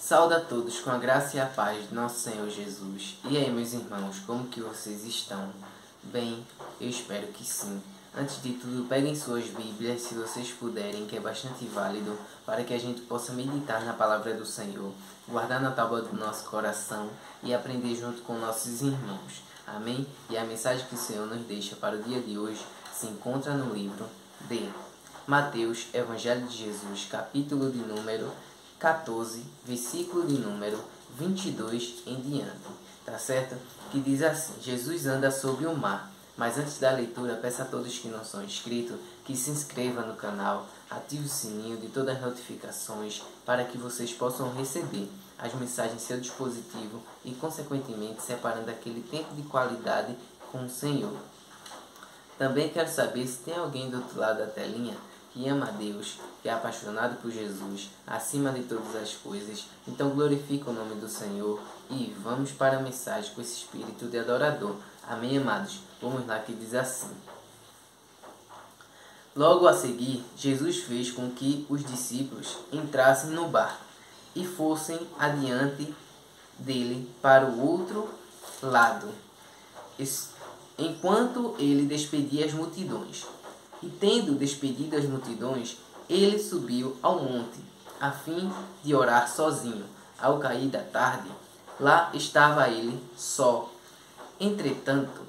Saúde a todos com a graça e a paz de nosso Senhor Jesus. E aí, meus irmãos, como que vocês estão? Bem, eu espero que sim. Antes de tudo, peguem suas Bíblias, se vocês puderem, que é bastante válido, para que a gente possa meditar na palavra do Senhor, guardar na tábua do nosso coração e aprender junto com nossos irmãos. Amém? E a mensagem que o Senhor nos deixa para o dia de hoje se encontra no livro de Mateus, Evangelho de Jesus, capítulo de número 14, versículo de número 22 em diante, tá certo? Que diz assim: Jesus anda sobre o mar. Mas antes da leitura, peço a todos que não são inscritos que se inscrevam no canal, ative o sininho de todas as notificações para que vocês possam receber as mensagens em seu dispositivo e, consequentemente, separando aquele tempo de qualidade com o Senhor. Também quero saber se tem alguém do outro lado da telinha que ama a Deus, que é apaixonado por Jesus, acima de todas as coisas. Então glorifica o nome do Senhor e vamos para a mensagem com esse espírito de adorador. Amém, amados? Vamos lá, que diz assim: Logo a seguir, Jesus fez com que os discípulos entrassem no barco e fossem adiante dele para o outro lado, enquanto ele despedia as multidões. E tendo despedido as multidões, ele subiu ao monte, a fim de orar sozinho. Ao cair da tarde, lá estava ele só. Entretanto,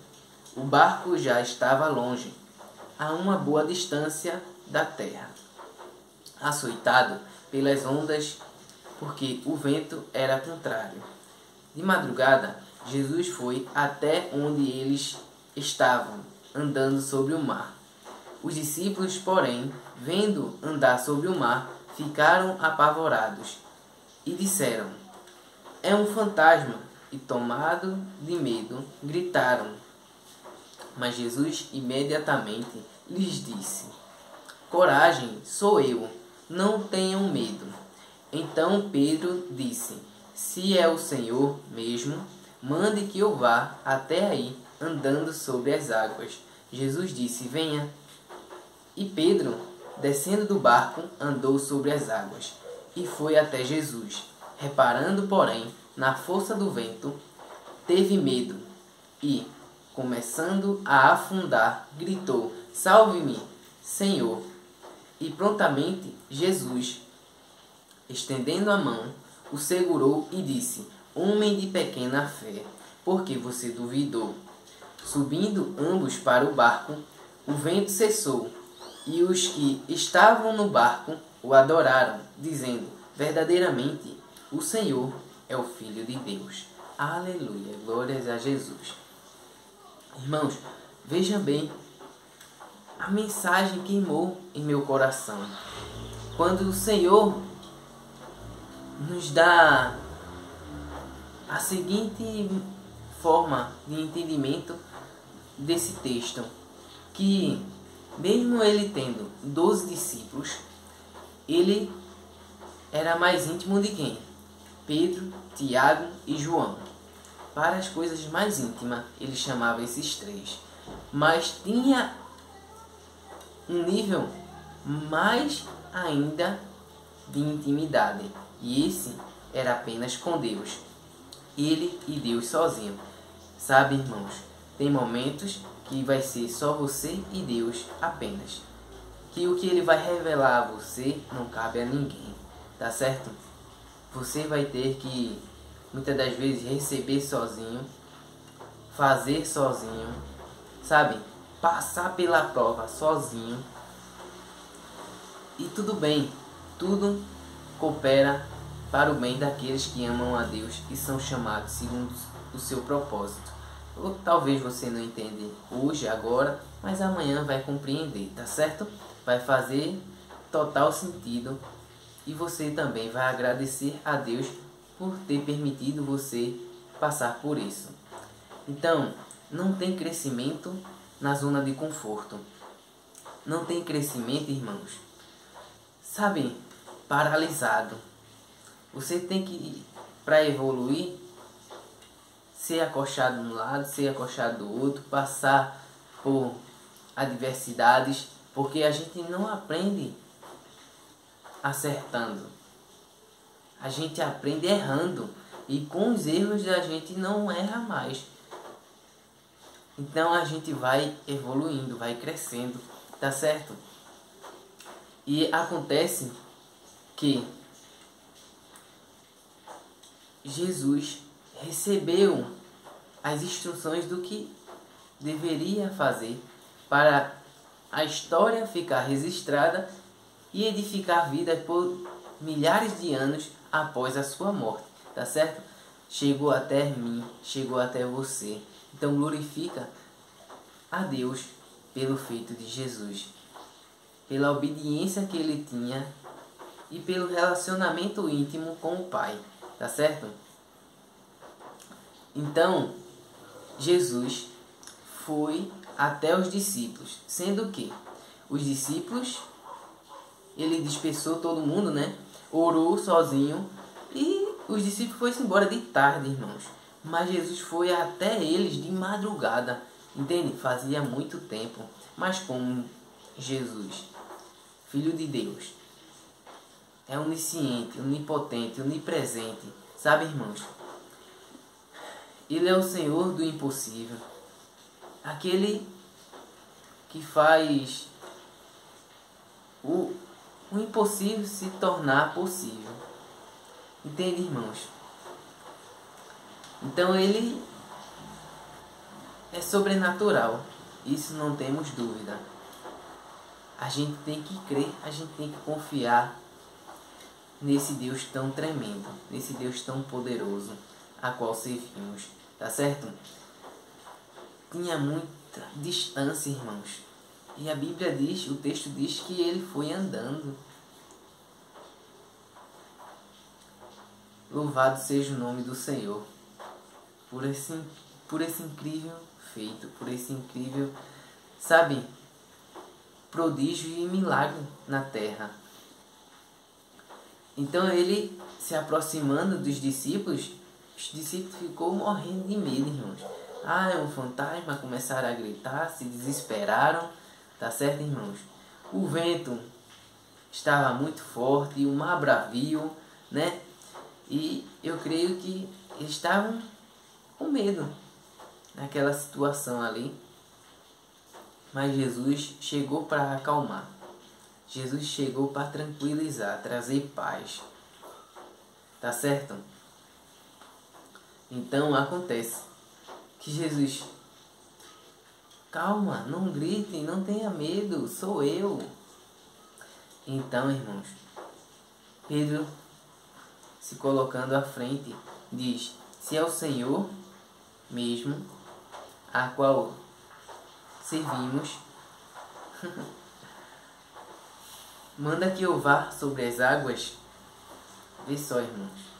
o barco já estava longe, a uma boa distância da terra, açoitado pelas ondas, porque o vento era contrário. De madrugada, Jesus foi até onde eles estavam, andando sobre o mar. Os discípulos, porém, vendo andar sobre o mar, ficaram apavorados e disseram: É um fantasma! E, tomado de medo, gritaram. Mas Jesus imediatamente lhes disse: Coragem, sou eu, não tenham medo. Então Pedro disse: Se é o Senhor mesmo, mande que eu vá até aí, andando sobre as águas. Jesus disse: Venha. E Pedro, descendo do barco, andou sobre as águas e foi até Jesus. Reparando, porém, na força do vento, teve medo e, começando a afundar, gritou: Salve-me, Senhor! E prontamente Jesus, estendendo a mão, o segurou e disse: Homem de pequena fé, por que você duvidou? Subindo ambos para o barco, o vento cessou, e os que estavam no barco o adoraram, dizendo: Verdadeiramente, o Senhor é o Filho de Deus. Aleluia, glórias a Jesus. Irmãos, vejam bem, a mensagem queimou em meu coração. Quando o Senhor nos dá a seguinte forma de entendimento desse texto, que mesmo ele tendo 12 discípulos, ele era mais íntimo de quem? Pedro, Tiago e João. Para as coisas mais íntimas, ele chamava esses três. Mas tinha um nível mais ainda de intimidade. E esse era apenas com Deus. Ele e Deus sozinho. Sabe, irmãos, tem momentos que vai ser só você e Deus apenas. Que o que ele vai revelar a você não cabe a ninguém. Tá certo? Você vai ter que, muitas das vezes, receber sozinho, fazer sozinho, sabe? Passar pela prova sozinho. E tudo bem, tudo coopera para o bem daqueles que amam a Deus e são chamados segundo o seu propósito. Ou talvez você não entenda hoje, agora, mas amanhã vai compreender, tá certo? Vai fazer total sentido e você também vai agradecer a Deus por ter permitido você passar por isso. Então, não tem crescimento na zona de conforto. Não tem crescimento, irmãos, sabe, paralisado. Você tem que, para evoluir, ser acochado de um lado, ser acochado do outro, passar por adversidades, porque a gente não aprende acertando. A gente aprende errando. E com os erros a gente não erra mais. Então a gente vai evoluindo, vai crescendo, tá certo? E acontece que Jesus recebeu as instruções do que deveria fazer para a história ficar registrada e edificar vidas por milhares de anos após a sua morte, tá certo? Chegou até mim, chegou até você. Então glorifica a Deus pelo feito de Jesus, pela obediência que ele tinha e pelo relacionamento íntimo com o Pai, tá certo? Então, Jesus foi até os discípulos, sendo que os discípulos, ele dispersou todo mundo, né? Orou sozinho e os discípulos foram embora de tarde, irmãos. Mas Jesus foi até eles de madrugada, entende? Fazia muito tempo. Mas como Jesus, Filho de Deus, é onisciente, onipotente, onipresente, sabe, irmãos? Ele é o Senhor do impossível. Aquele que faz o impossível se tornar possível. Entende, irmãos? Então ele é sobrenatural. Isso não temos dúvida. A gente tem que crer, a gente tem que confiar nesse Deus tão tremendo, nesse Deus tão poderoso, a qual servimos. Tá certo? Tinha muita distância, irmãos. E a Bíblia diz, o texto diz que ele foi andando. Louvado seja o nome do Senhor por esse incrível feito, por esse incrível, sabe, prodígio e milagre na terra. Então ele se aproximando dos discípulos, os discípulos ficou morrendo de medo, irmãos. Ah, é um fantasma, começaram a gritar, se desesperaram, tá certo, irmãos? O vento estava muito forte, o mar bravio, né? E eu creio que eles estavam com medo naquela situação ali. Mas Jesus chegou para acalmar. Jesus chegou para tranquilizar, trazer paz. Tá certo? Então acontece que Jesus, calma, não gritem, não tenha medo, sou eu. Então, irmãos, Pedro, se colocando à frente, diz: se é o Senhor mesmo, a qual servimos, manda que eu vá sobre as águas. Vê só, irmãos.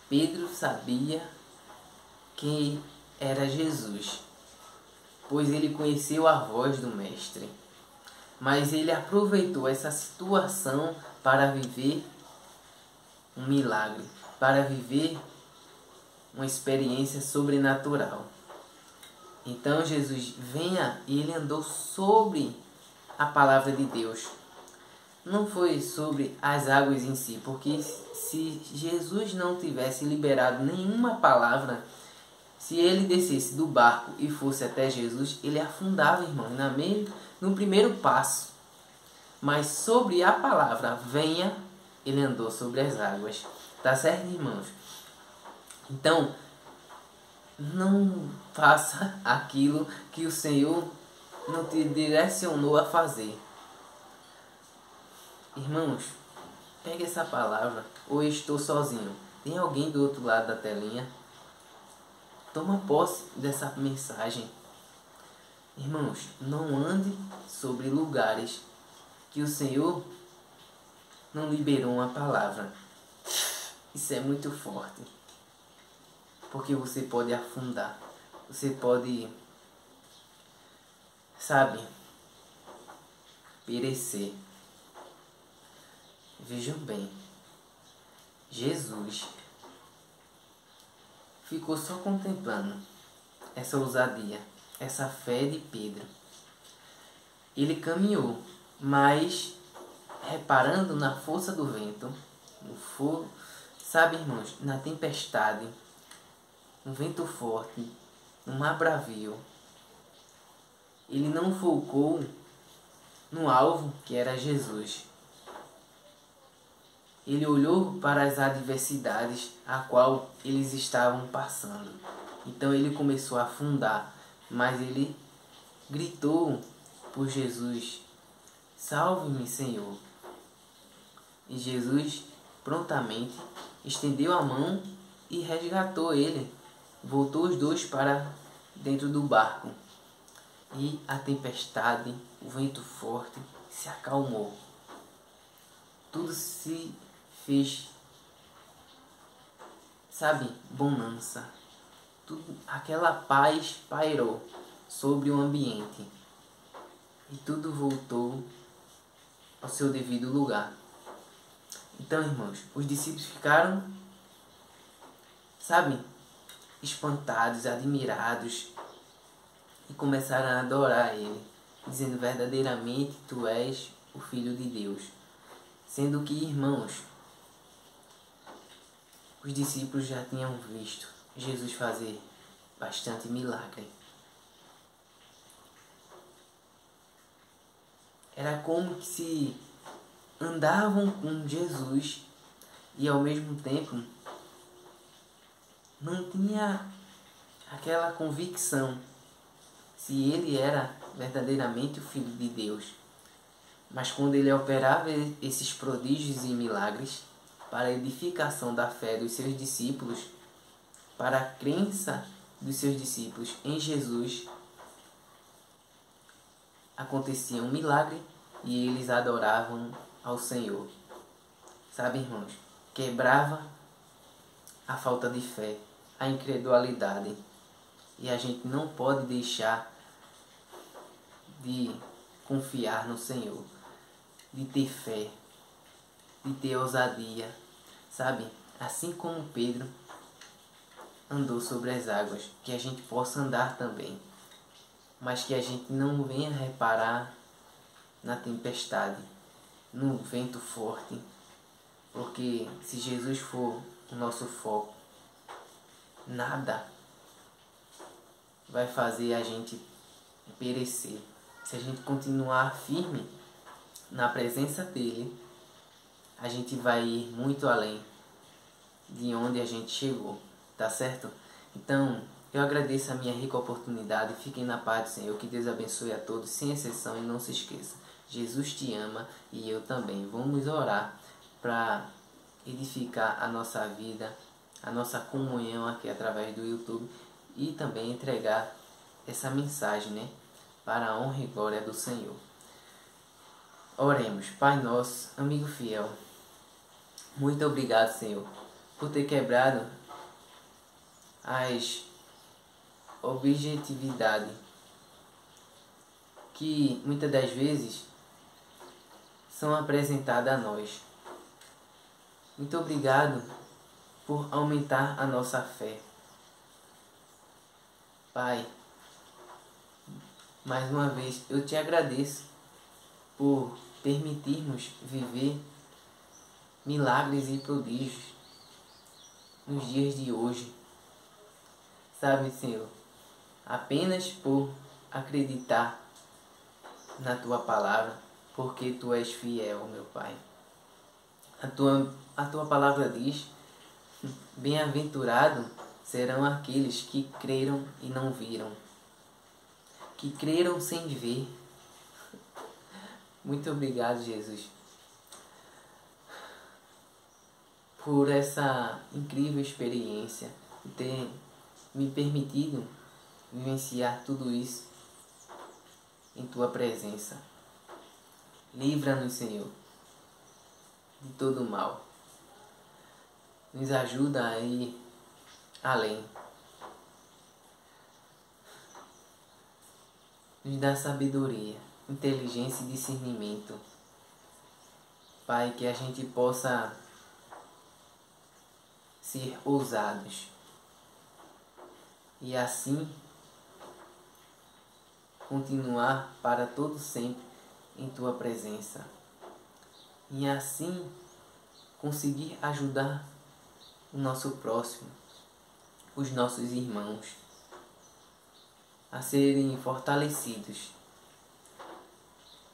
Pedro sabia quem era Jesus, pois ele conheceu a voz do Mestre. Mas ele aproveitou essa situação para viver um milagre, para viver uma experiência sobrenatural. Então Jesus venha e ele andou sobre a palavra de Deus. Não foi sobre as águas em si, porque se Jesus não tivesse liberado nenhuma palavra, se ele descesse do barco e fosse até Jesus, ele afundava, irmão, no primeiro passo. Mas sobre a palavra venha, ele andou sobre as águas. Tá certo, irmãos? Então, não faça aquilo que o Senhor não te direcionou a fazer. Irmãos, pegue essa palavra. Ou estou sozinho. Tem alguém do outro lado da telinha? Toma posse dessa mensagem. Irmãos, não ande sobre lugares que o Senhor não liberou uma palavra. Isso é muito forte. Porque você pode afundar. Você pode, sabe, perecer. Vejam bem. Jesus ficou só contemplando essa ousadia, essa fé de Pedro. Ele caminhou, mas reparando na força do vento, no fogo, sabe, irmãos, na tempestade, no vento forte, no mar bravio, ele não focou no alvo que era Jesus. Ele olhou para as adversidades a qual eles estavam passando. Então ele começou a afundar, mas ele gritou por Jesus: "Salve-me, Senhor!" E Jesus prontamente estendeu a mão e resgatou ele. Voltou os dois para dentro do barco. E a tempestade, o vento forte, se acalmou. Tudo se fez, sabe, bonança. Aquela paz pairou sobre o ambiente. E tudo voltou ao seu devido lugar. Então, irmãos, os discípulos ficaram, sabe, espantados, admirados, e começaram a adorar ele, dizendo: "Verdadeiramente tu és o Filho de Deus." Sendo que, irmãos, os discípulos já tinham visto Jesus fazer bastante milagre. Era como que se andavam com Jesus e ao mesmo tempo não tinha aquela convicção se ele era verdadeiramente o Filho de Deus. Mas quando ele operava esses prodígios e milagres para a edificação da fé dos seus discípulos, para a crença dos seus discípulos em Jesus, acontecia um milagre e eles adoravam ao Senhor. Sabe, irmãos, quebrava a falta de fé, a incredulidade. E a gente não pode deixar de confiar no Senhor, de ter fé, de ter ousadia, sabe? Assim como Pedro andou sobre as águas, que a gente possa andar também, mas que a gente não venha reparar na tempestade, no vento forte, porque se Jesus for o nosso foco, nada vai fazer a gente perecer. Se a gente continuar firme na presença dele, a gente vai ir muito além de onde a gente chegou, tá certo? Então, eu agradeço a minha rica oportunidade. Fiquem na paz do Senhor, que Deus abençoe a todos, sem exceção, e não se esqueça, Jesus te ama e eu também. Vamos orar para edificar a nossa vida, a nossa comunhão aqui através do YouTube, e também entregar essa mensagem, né, para a honra e glória do Senhor. Oremos. Pai nosso, amigo fiel, muito obrigado, Senhor, por ter quebrado as objetividades que muitas das vezes são apresentadas a nós. Muito obrigado por aumentar a nossa fé. Pai, mais uma vez eu te agradeço por permitirmos viver milagres e prodígios nos dias de hoje. Sabe, Senhor, apenas por acreditar na Tua palavra, porque Tu és fiel, meu Pai. A tua palavra diz: bem-aventurado serão aqueles que creram e não viram, que creram sem ver. Muito obrigado, Jesus, por essa incrível experiência, por ter me permitido vivenciar tudo isso em Tua presença. Livra-nos, Senhor, de todo mal. Nos ajuda a ir além. Nos dá sabedoria, inteligência e discernimento. Pai, que a gente possa ser ousados e assim continuar para todo sempre em Tua presença. E assim conseguir ajudar o nosso próximo, os nossos irmãos, a serem fortalecidos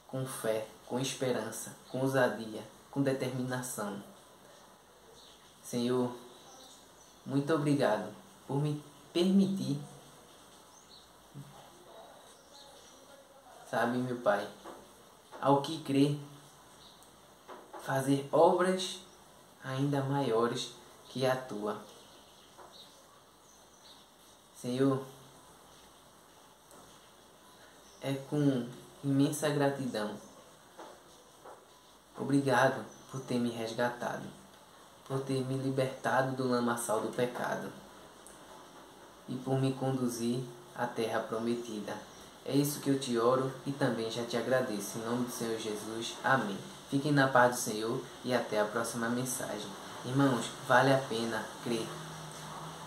com fé, com esperança, com ousadia, com determinação. Senhor, muito obrigado por me permitir, sabe, meu Pai, ao que crer, fazer obras ainda maiores que a tua. Senhor, é com imensa gratidão. Obrigado por ter me resgatado, por ter me libertado do lamaçal do pecado e por me conduzir à terra prometida. É isso que eu te oro e também já te agradeço. Em nome do Senhor Jesus. Amém. Fiquem na paz do Senhor e até a próxima mensagem. Irmãos, vale a pena crer.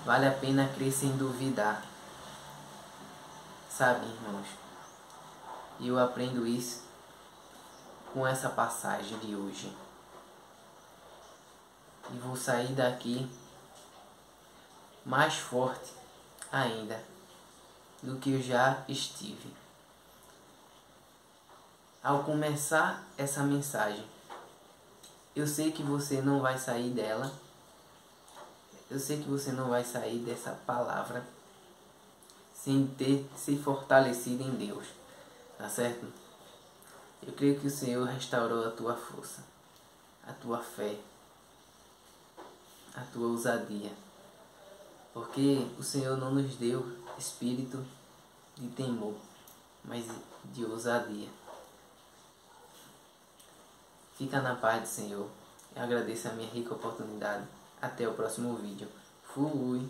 Vale a pena crer sem duvidar. Sabe, irmãos, eu aprendo isso com essa passagem de hoje. E vou sair daqui mais forte ainda do que eu já estive. Ao começar essa mensagem, eu sei que você não vai sair dela. Eu sei que você não vai sair dessa palavra sem ter se fortalecido em Deus. Tá certo? Eu creio que o Senhor restaurou a tua força, a tua fé, a tua ousadia. Porque o Senhor não nos deu espírito de temor, mas de ousadia. Fica na paz do Senhor. Eu agradeço a minha rica oportunidade. Até o próximo vídeo. Fui!